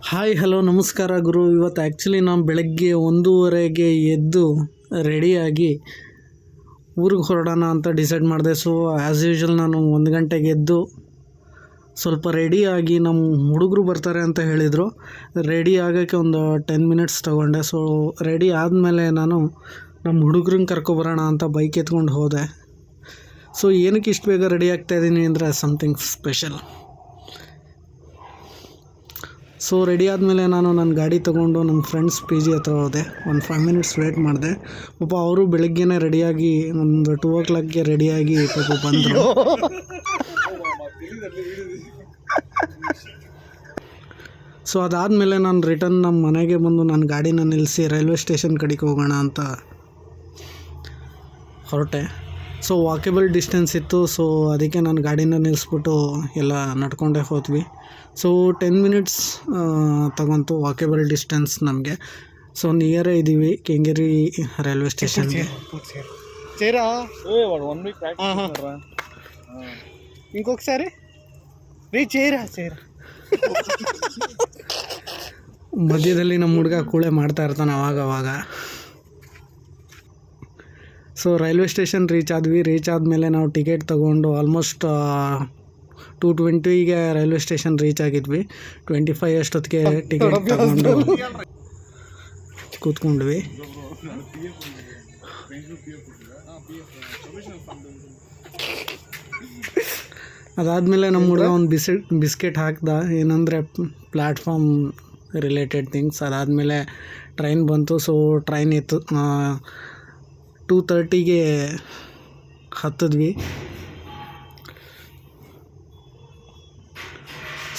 Hi hello ನಮಸ್ಕಾರ ಗುರು. ಇವತ್ತು actually ನಾನು ಬೆಳಗ್ಗೆ 1:30ಗೆ ಎದ್ದು ರೆಡಿಯಾಗಿ ಊರಿಗೆ ಹೊರಡೋಣ ಅಂತ ಡಿಸೈಡ್ ಮಾಡಿದೆ. ಸೊ ಆ್ಯಸ್ ಯೂಶ್ವಲ್ ನಾನು 1 ಗಂಟೆಗೆ ಎದ್ದು ಸ್ವಲ್ಪ ರೆಡಿಯಾಗಿ ನಮ್ಮ ಹುಡುಗರು ಬರ್ತಾರೆ ಅಂತ ಹೇಳಿದರು. ರೆಡಿ ಆಗೋಕ್ಕೆ ಒಂದು 10 ಮಿನಿಟ್ಸ್ ತೊಗೊಂಡೆ. ಸೊ ರೆಡಿ ಆದಮೇಲೆ ನಾನು ನಮ್ಮ ಹುಡುಗ್ರನ್ನ ಕರ್ಕೊಬರೋಣ ಅಂತ ಬೈಕ್ ಎತ್ಕೊಂಡು ಹೋದೆ. ಸೊ ಏನಕ್ಕೆ ಇಷ್ಟು ಬೇಗ ರೆಡಿ ಆಗ್ತಾಯಿದ್ದೀನಿ ಅಂದರೆ ಸಮಥಿಂಗ್ ಸ್ಪೆಷಲ್. ಸೊ ರೆಡಿ ಆದಮೇಲೆ ನಾನು ನನ್ನ ಗಾಡಿ ತೊಗೊಂಡು ನನ್ನ ಫ್ರೆಂಡ್ಸ್ ಪಿ ಜಿ ಹತ್ರ ಹೋದೆ. ಒಂದು 5 ಮಿನಿಟ್ಸ್ ವೇಟ್ ಮಾಡಿದೆ. ಪಾಪ ಅವರು ಬೆಳಗ್ಗೆನೇ ರೆಡಿಯಾಗಿ ಒಂದು 2 o'clockಗೆ ರೆಡಿಯಾಗಿ ಪಾಪ ಬಂದರು. ಸೊ ಅದಾದಮೇಲೆ ನಾನು ರಿಟರ್ನ್ ನಮ್ಮ ಮನೆಗೆ ಬಂದು ನನ್ನ ಗಾಡಿನ ನಿಲ್ಲಿಸಿ ರೈಲ್ವೆ ಸ್ಟೇಷನ್ ಕಡೆಗೆ ಹೋಗೋಣ ಅಂತ ಹೊರಟೆ. ಸೊ ವಾಕೇಬಲ್ ಡಿಸ್ಟೆನ್ಸ್ ಇತ್ತು. ಸೊ ಅದಕ್ಕೆ ನಾನು ಗಾಡಿನ ನಿಲ್ಲಿಸ್ಬಿಟ್ಟು ಎಲ್ಲ ನಡ್ಕೊಂಡೇ ಹೋದ್ವಿ. ಸೊ 10 ಮಿನಿಟ್ಸ್ ತಗೊಂತು ವಾಕೇಬಲ್ ಡಿಸ್ಟೆನ್ಸ್ ನಮಗೆ. ಸೊ ನಿಯರೇ ಇದ್ದೀವಿ ಕೆಂಗೇರಿ ರೈಲ್ವೆ ಸ್ಟೇಷನ್ಗೆ. ఇంకొకసారి ಚೇರಾ ಮಧ್ಯದಲ್ಲಿ ನಮ್ಮ ಹುಡುಗ ಕೂಳೆ ಮಾಡ್ತಾ ಇರ್ತಾನೆ ಅವಾಗವಾಗ. ಸೊ ರೈಲ್ವೆ ಸ್ಟೇಷನ್ ರೀಚ್ ಆದಮೇಲೆ ನಾವು ಟಿಕೆಟ್ ತೊಗೊಂಡು ಆಲ್ಮೋಸ್ಟ್ 2:20ಗೆ ರೈಲ್ವೆ ಸ್ಟೇಷನ್ ರೀಚ್ ಆಗಿದ್ವಿ. 25 ಅಷ್ಟೊತ್ತಿಗೆ ಟಿಕೆಟ್ ತಗೊಂಡು ಕೂತ್ಕೊಂಡ್ವಿ. ಅದಾದಮೇಲೆ ನಮ್ಮ ಹುಡುಗ ಒಂದು ಬಿಸ್ಕೆಟ್ ಹಾಕ್ದ, ಏನಂದರೆ ಪ್ಲ್ಯಾಟ್ಫಾರ್ಮ್ ರಿಲೇಟೆಡ್ ಥಿಂಗ್ಸ್. ಅದಾದಮೇಲೆ ಟ್ರೈನ್ ಬಂತು. ಸೊ ಟ್ರೈನ್ ಇತ್ತು 2:30ಗೆ ಹತ್ತಿದ್ವಿ.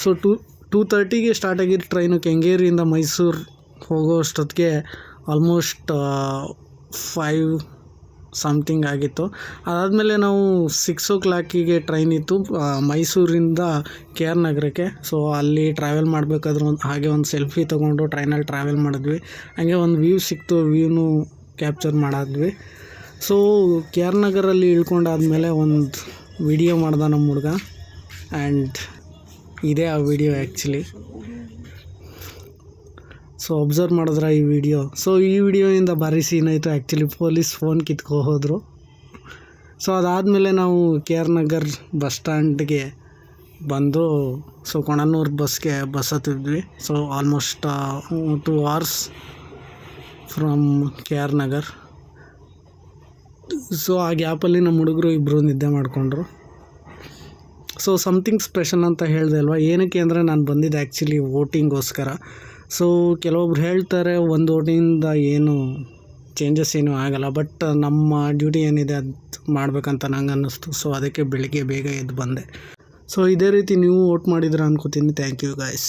ಸೊ 2:30ಗೆ ಸ್ಟಾರ್ಟ್ ಆಗಿದ್ದ ಟ್ರೈನು ಕೆಂಗೇರಿಯಿಂದ ಮೈಸೂರು ಹೋಗೋ ಅಷ್ಟೊತ್ತಿಗೆ ಆಲ್ಮೋಸ್ಟ್ 5 ಸಮಥಿಂಗ್ ಆಗಿತ್ತು. ಅದಾದಮೇಲೆ ನಾವು 6 o'clockಗೆ ಟ್ರೈನ್ ಇತ್ತು ಮೈಸೂರಿಂದ KR ನಗರಕ್ಕೆ. ಸೊ ಅಲ್ಲಿ ಟ್ರಾವೆಲ್ ಮಾಡಬೇಕಾದ್ರೆ ಹಾಗೆ ಒಂದು ಸೆಲ್ಫಿ ತೊಗೊಂಡು ಟ್ರೈನಲ್ಲಿ ಟ್ರಾವೆಲ್ ಮಾಡಿದ್ವಿ. ಹಾಗೆ ಒಂದು ವ್ಯೂ ಸಿಕ್ತು, ವ್ಯೂನು ಕ್ಯಾಪ್ಚರ್ ಮಾಡಿದ್ವಿ. ಸೊ KR ನಗರಲ್ಲಿ ಇಳ್ಕೊಂಡಾದ್ಮೇಲೆ ಒಂದು ವಿಡಿಯೋ ಮಾಡ್ದೆ ನಮ್ಮ ಹುಡುಗ. ಆ್ಯಂಡ್ ಇದೇ ಆ ವಿಡಿಯೋ ಆ್ಯಕ್ಚುಲಿ. ಸೊ ಅಬ್ಸರ್ವ್ ಮಾಡಿದ್ರೆ ಈ ವಿಡಿಯೋ. ಸೊ ಈ ವಿಡಿಯೋಯಿಂದ ಭಾರಿ ಸೀನ್ ಆಯಿತು ಆ್ಯಕ್ಚುಲಿ. ಪೊಲೀಸ್ ಫೋನ್ ಕಿತ್ಕೊ ಹೋದರು. ಸೊ ಅದಾದಮೇಲೆ ನಾವು KR ನಗರ್ ಬಸ್ ಸ್ಟ್ಯಾಂಡ್ಗೆ ಬಂದು ಸೊ ಕೊಣನೂರು ಬಸ್ ಹತ್ತಿದ್ವಿ. So almost 2 hours from KR Nagar. So ಆ ಗ್ಯಾಪಲ್ಲಿ ನಮ್ಮ ಹುಡುಗರು ಇಬ್ಬರು ನಿದ್ದೆ ಮಾಡಿಕೊಂಡ್ರು. ಸೊ ಸಮಥಿಂಗ್ ಸ್ಪೆಷಲ್ ಅಂತ ಹೇಳಿದೆ ಅಲ್ವಾ. ಏನಕ್ಕೆ ಅಂದರೆ ನಾನು ಬಂದಿದ್ದೆ ಆ್ಯಕ್ಚುಲಿ ವೋಟಿಂಗೋಸ್ಕರ. ಸೊ ಕೆಲವೊಬ್ರು ಹೇಳ್ತಾರೆ ಒಂದು ವೋಟಿಂದ ಏನು ಚೇಂಜಸ್ ಏನೂ ಆಗಲ್ಲ, ಬಟ್ ನಮ್ಮ ಡ್ಯೂಟಿ ಏನಿದೆ ಅದು ಮಾಡಬೇಕಂತ ನಂಗೆ ಅನ್ನಿಸ್ತು. ಸೊ ಅದಕ್ಕೆ ಬೆಳಿಗ್ಗೆ ಬೇಗ ಎದ್ದು ಬಂದೆ. ಸೊ ಇದೇ ರೀತಿ ನೀವು ವೋಟ್ ಮಾಡಿದ್ರೆ ಅನ್ಕೋತೀನಿ. Thank you guys.